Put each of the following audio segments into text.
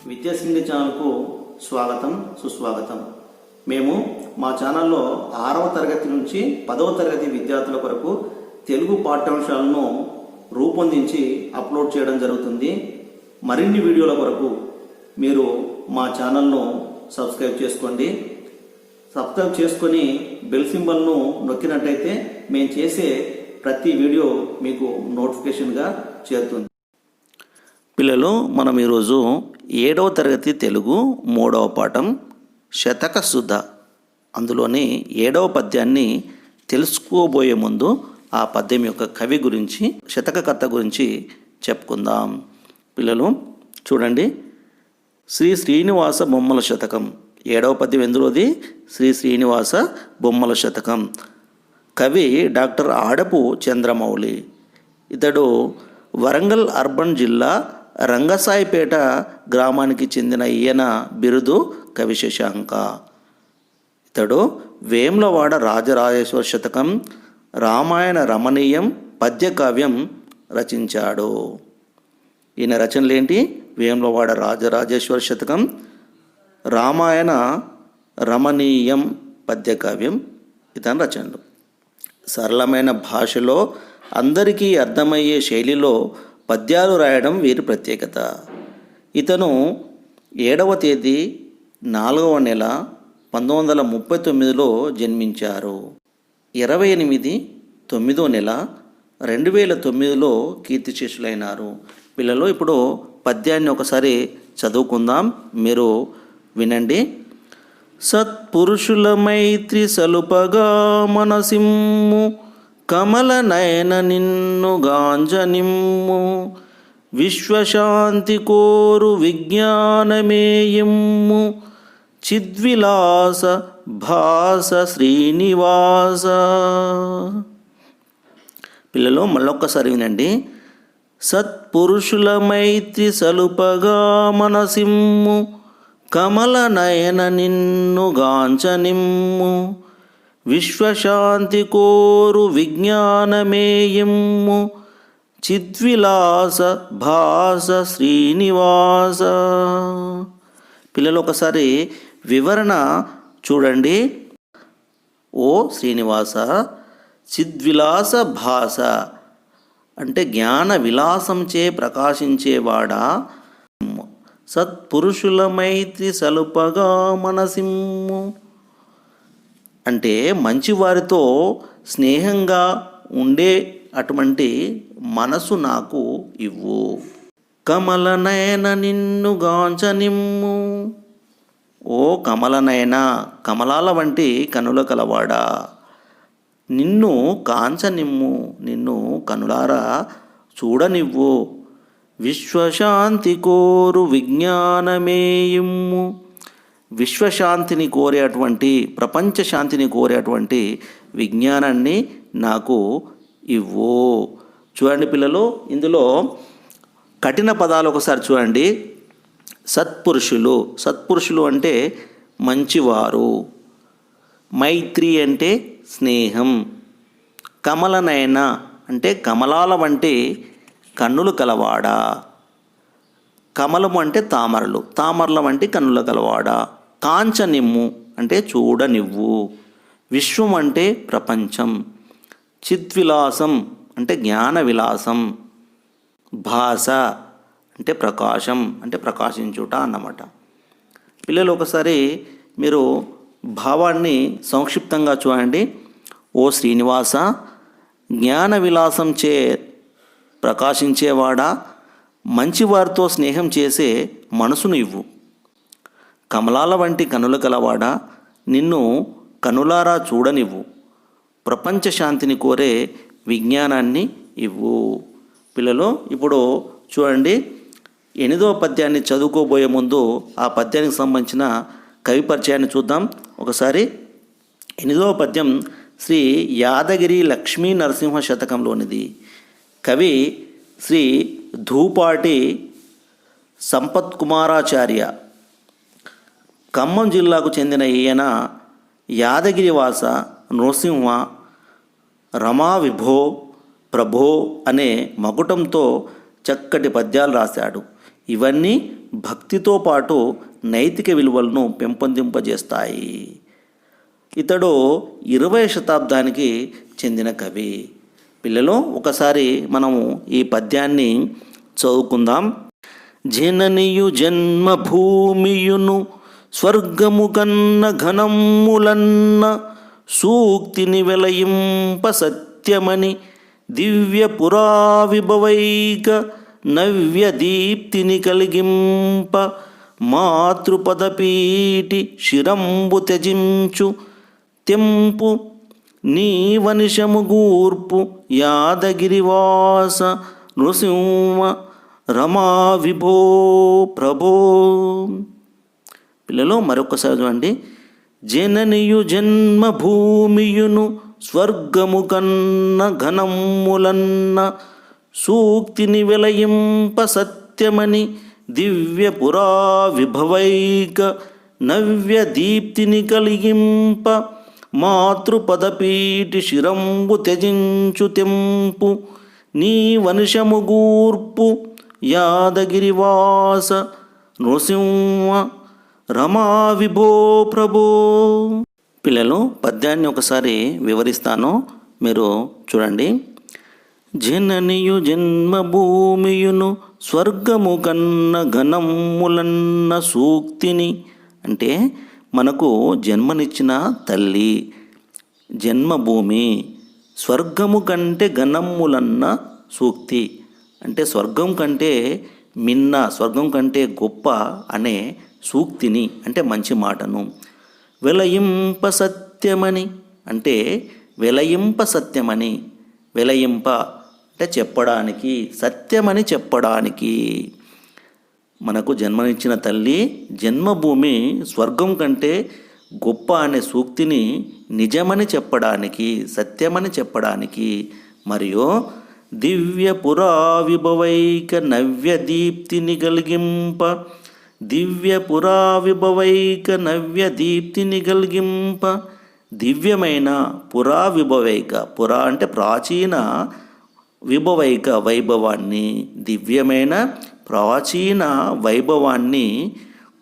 విద్యాసింధి ఛానల్కు స్వాగతం సుస్వాగతం. మేము మా ఛానల్లో 6వ తరగతి నుంచి 10వ తరగతి విద్యార్థుల కొరకు తెలుగు పాఠ్యాంశాలను రూపొందించి అప్లోడ్ చేయడం జరుగుతుంది. మరిన్ని వీడియోల కొరకు మీరు మా ఛానల్ను సబ్స్క్రైబ్ చేసుకోండి. సబ్స్క్రైబ్ చేసుకొని బెల్ సింబల్ను నొక్కినట్టయితే మేము చేసే ప్రతి వీడియో మీకు నోటిఫికేషన్గా చేరుతుంది. పిల్లలు, మనం ఈరోజు 7వ తరగతి తెలుగు 3వ పాఠం శతక సుధ అందులోని 7వ పద్యాన్ని తెలుసుకోబోయే ముందు ఆ పద్యం యొక్క కవి గురించి, శతకకర్త గురించి చెప్పుకుందాం. పిల్లలు చూడండి, శ్రీ శ్రీనివాస బొమ్మల శతకం 7వ పద్యం ఎందులోది? శ్రీ శ్రీనివాస బొమ్మల శతకం. కవి డాక్టర్ ఆడపు చంద్రమౌళి. ఇతడు వరంగల్ అర్బన్ జిల్లా రంగసాయిపేట గ్రామానికి చెందిన ఈయన బిరుదు కవి శశాంక. ఇతడు వేములవాడ రాజరాజేశ్వర శతకం, రామాయణ రమణీయం పద్యకావ్యం రచించాడు. ఈయన రచనలేంటి? వేములవాడ రాజరాజేశ్వర శతకం, రామాయణ రమణీయం పద్యకావ్యం ఇతని రచనలు. సరళమైన భాషలో అందరికీ అర్థమయ్యే శైలిలో పద్యాలు రాయడం వీరి ప్రత్యేకత. ఇతను 7వ తేదీ 4వ నెల 1939లో జన్మించారు. 28 9వ నెల 2009లో కీర్తిశేషులైనారు. పిల్లలు, ఇప్పుడు పద్యాన్ని ఒకసారి చదువుకుందాం, మీరు వినండి. సత్పురుషుల మైత్రి సలుపగా మనసిమ్ము, కమల నయన నిన్ను గాంజనిమ్ము, విశ్వశాంతి కోరు విజ్ఞానమేయమ్ము, చిద్విలాస భాస శ్రీనివాస. పిల్లలు, మళ్ళొక్కసారి వినండి. సత్పురుషుల మైత్రి సలుపగా మనసిమ్ము, కమల నయన నిన్ను గాంచనిమ్ము, విశ్వశాంతి కోరు విజ్ఞానమేయమ్ము, చిద్విలాస భాస శ్రీనివాస. పిల్లలు, ఒకసారి వివరణ చూడండి. ఓ శ్రీనివాస, చిద్విలాస భాస అంటే జ్ఞాన విలాసంచే ప్రకాశించేవాడా, సత్పురుషుల మైత్రి సలుపగా మనసిమ్ము అంటే మంచివారితో స్నేహంగా ఉండే అటువంటి మనసు నాకు ఇవ్వు. కమలనయన నిన్ను గాంచనిమ్ము, ఓ కమలనయన కమలాల వంటి కనుల కలవాడా, నిన్ను కాంచనిమ్ము నిన్ను కనులారా చూడనివ్వు, విశ్వశాంతి కోరు విజ్ఞానమేయిమ్ము విశ్వశాంతిని కోరేటువంటి, ప్రపంచ శాంతిని కోరేటువంటి విజ్ఞానాన్ని నాకు ఇవ్వు. చూడండి పిల్లలు, ఇందులో కఠిన పదాలు ఒకసారి చూడండి. సత్పురుషులు, సత్పురుషులు అంటే మంచివారు. మైత్రి అంటే స్నేహం. కమలనయన అంటే కమలాల వంటి కన్నులు కలవాడా. కమలము అంటే తామరలు, తామరల వంటి కన్నుల కలవాడా. కాంచనిమ్ము అంటే చూడనివ్వు. విశ్వం అంటే ప్రపంచం. చిద్విలాసం అంటే జ్ఞాన విలాసం. భాస అంటే ప్రకాశం, అంటే ప్రకాశించుట అన్నమాట. పిల్లలు, ఒకసారి మీరు భావాన్ని సంక్షిప్తంగా చూడండి. ఓ శ్రీనివాస, జ్ఞాన విలాసం చే ప్రకాశించేవాడా, మంచివారితో స్నేహం చేసే మనసును ఇవ్వు. కమలాల వంటి కనుల కలవాడా, నిన్ను కనులారా చూడనివ్వు. ప్రపంచ శాంతిని కోరే విజ్ఞానాన్ని ఇవ్వు. పిల్లలు, ఇప్పుడు చూడండి, 8వ పద్యాన్ని చదువుకోబోయే ముందు ఆ పద్యానికి సంబంధించిన కవి పరిచయాన్ని చూద్దాం ఒకసారి. 8వ పద్యం శ్రీ యాదగిరి లక్ష్మీ నరసింహ శతకంలోనిది. కవి శ్రీ ధూపాటి సంపత్ కుమారాచార్య. ఖమ్మం జిల్లాకు చెందిన ఈయన యాదగిరివాస నృసింహ రమా విభో ప్రభో అనే మకుటంతో చక్కటి పద్యాలు రాశాడు. ఇవన్నీ భక్తితో పాటు నైతిక విలువలను పెంపొందింపజేస్తాయి. ఇతడు 20వ శతాబ్దానికి చెందిన కవి. పిల్లలు ఒకసారి మనము ఈ పద్యాన్ని చదువుకుందాం. జననియు జన్మభూమియును స్వర్గము కన్న ఘనములన్న సూక్తిని వెలయింప సత్యమని దివ్య పురావిభవైక నవ్య దీప్తిని కలిగింప మాతృపదపీటి శిరంబు త్యజించు తెంపు నీ వనిషము గూర్పు యాదగిరివాస నృసింహ రమా విభో ప్రభో. పిల్లలు మరొకసారి చూడండి. జననియు జన్మభూమియును స్వర్గము కన్న ఘనములన్న సూక్తిని వెలయింప సత్యమని దివ్య పురా విభవైక నవ్య దీప్తిని కలిగింప మాతృపదపీటి శిరంబు త్యజించు తెంపు నీ వనిషము గూర్పు యాదగిరివాస నృసింహ రమా విభో ప్రభో. పిల్లలు పద్యాన్ని ఒకసారి వివరిస్తాను, మీరు చూడండి. జననియు జన్మభూమియును స్వర్గము కన్న ఘనములన్న సూక్తిని అంటే మనకు జన్మనిచ్చిన తల్లి, జన్మభూమి, స్వర్గము కంటే ఘనములన్న సూక్తి అంటే స్వర్గం కంటే మిన్న, స్వర్గం కంటే గొప్ప అనే సూక్తిని అంటే మంచి మాటను వెలయింప సత్యమని అంటే వెలయింప సత్యమని, వెలయింప అంటే చెప్పడానికి, సత్యమని చెప్పడానికి. మనకు జన్మనిచ్చిన తల్లి, జన్మభూమి స్వర్గం కంటే గొప్ప అనే సూక్తిని నిజమని చెప్పడానికి, సత్యమని చెప్పడానికి, మరియు దివ్య పురా విభవైక నవ్య దీప్తిని కలిగింప, దివ్య పురా విభవైక నవ్య దీప్తిని కలిగింప, దివ్యమైన పురా విభవైక, పురా అంటే ప్రాచీన, విభవైక వైభవాన్ని, దివ్యమైన ప్రాచీన వైభవాన్ని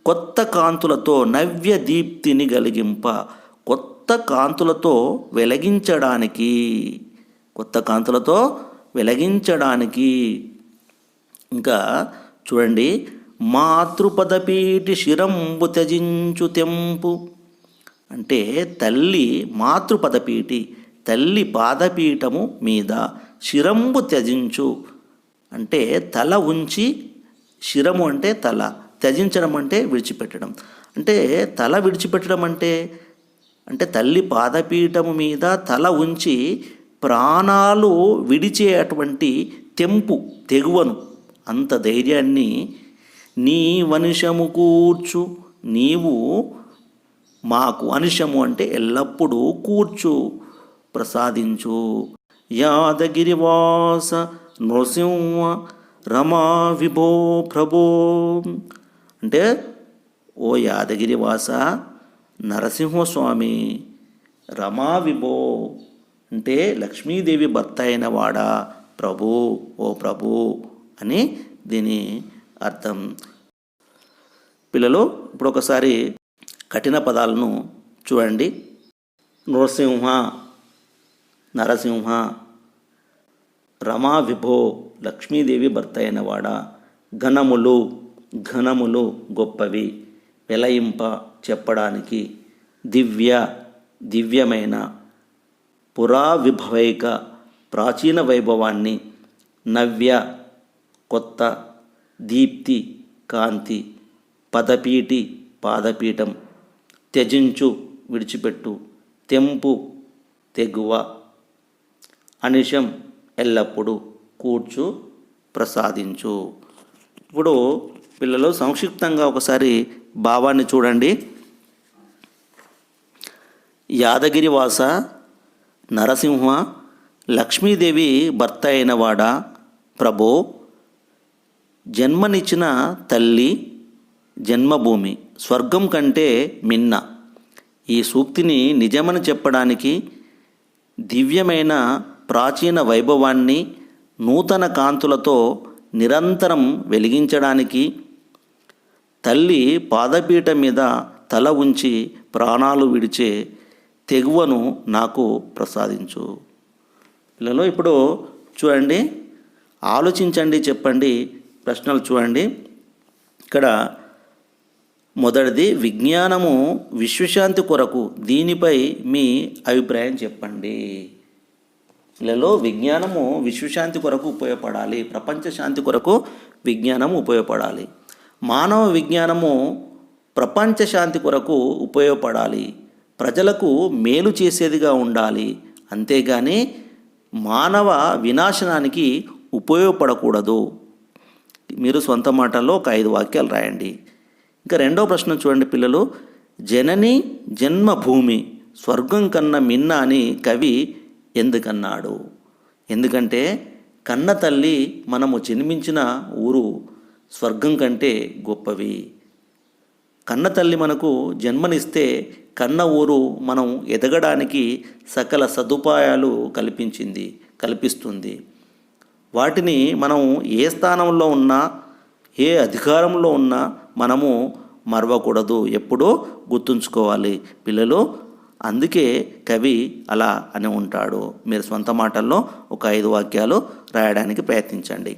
కొత్త కాంతులతో నవ్య దీప్తిని కలిగింప, కొత్త కాంతులతో వెలిగించడానికి, కొత్త కాంతులతో వెలిగించడానికి. ఇంకా చూడండి. మాతృపదపీటి శిరంబు త్యజించు తెంపు అంటే తల్లి మాతృపదపీటి, తల్లి పాదపీఠము మీద శిరంబు త్యజించు అంటే తల ఉంచి, శిరము అంటే తల, త్యజించడం అంటే విడిచిపెట్టడం. అంటే తల విడిచిపెట్టడం అంటే తల్లి పాదపీఠము మీద తల ఉంచి ప్రాణాలు విడిచేటువంటి తెంపు, తెగువను, అంత ధైర్యాన్ని నీ వనిషము కూర్చు, నీవు మాకు, అనిశము అంటే ఎల్లప్పుడూ కూర్చు, ప్రసాదించు. యాదగిరివాస నృసింహ రమా విభో ప్రభో అంటే ఓ యాదగిరివాస నరసింహస్వామి, రమా విభో అంటే లక్ష్మీదేవి భర్త అయిన వాడా ప్రభు, ఓ ప్రభు అని దీని అర్థం. పిల్లలు ఇప్పుడు ఒకసారి కఠిన పదాలను చూడండి. నృసింహ, నరసింహ, రమా విభో లక్ష్మీదేవి భర్త అయినవాడా, ఘనములు, ఘనములు గొప్పవి, వెలయింప చెప్పడానికి, దివ్య, దివ్యమైన, పురా విభవైక ప్రాచీన వైభవాన్ని, నవ్య కొత్త, దీప్తి కాంతి, పదపీటి పాదపీఠం, త్యజించు విడిచిపెట్టు, తెంపు తెగువ, అనిశం ఎల్లప్పుడూ, కూర్చు ప్రసాదించు. ఇప్పుడు పిల్లలు సంక్షిప్తంగా ఒకసారి భావాన్ని చూడండి. యాదగిరివాస నరసింహ లక్ష్మీదేవి భర్త అయినవాడా ప్రభో, జన్మనిచ్చిన తల్లి, జన్మభూమి స్వర్గం కంటే మిన్న. ఈ సూక్తిని నిజమని చెప్పడానికి, దివ్యమైన ప్రాచీన వైభవాన్ని నూతన కాంతులతో నిరంతరం వెలిగించడానికి, తల్లి పాదపీఠ మీద తల ఉంచి ప్రాణాలు విడిచే తెగువను నాకు ప్రసాదించు. పిల్లలు ఇప్పుడు చూడండి, ఆలోచించండి, చెప్పండి. ప్రశ్నలు చూడండి. ఇక్కడ మొదటిది, విజ్ఞానము విశ్వశాంతి కొరకు, దీనిపై మీ అభిప్రాయం చెప్పండి. పిల్లలు, విజ్ఞానము విశ్వశాంతి కొరకు ఉపయోగపడాలి, ప్రపంచ శాంతి కొరకు విజ్ఞానం ఉపయోగపడాలి. మానవ విజ్ఞానము ప్రపంచ శాంతి కొరకు ఉపయోగపడాలి, ప్రజలకు మేలు చేసేదిగా ఉండాలి, అంతేగాని మానవ వినాశనానికి ఉపయోగపడకూడదు. మీరు సొంత మాటల్లో ఒక 5 వాక్యాలు రాయండి. ఇంకా రెండో ప్రశ్న చూడండి పిల్లలు, జనని జన్మభూమి స్వర్గం కన్నా మిన్న అని కవి ఎందుకన్నాడు? ఎందుకంటే కన్న తల్లి మనము జన్మించిన ఊరు స్వర్గం కంటే గొప్పవి. కన్న తల్లి మనకు జన్మనిస్తే కన్న ఊరు మనం ఎదగడానికి సకల సదుపాయాలు కల్పిస్తుంది. వాటిని మనం ఏ స్థానంలో ఉన్నా, ఏ అధికారంలో ఉన్నా మనము మరవకూడదు, ఎప్పుడూ గుర్తుంచుకోవాలి పిల్లలు. అందుకే కవి అలా అని ఉంటాడు. మీరు సొంత మాటల్లో ఒక 5 వాక్యాలు రాయడానికి ప్రయత్నించండి.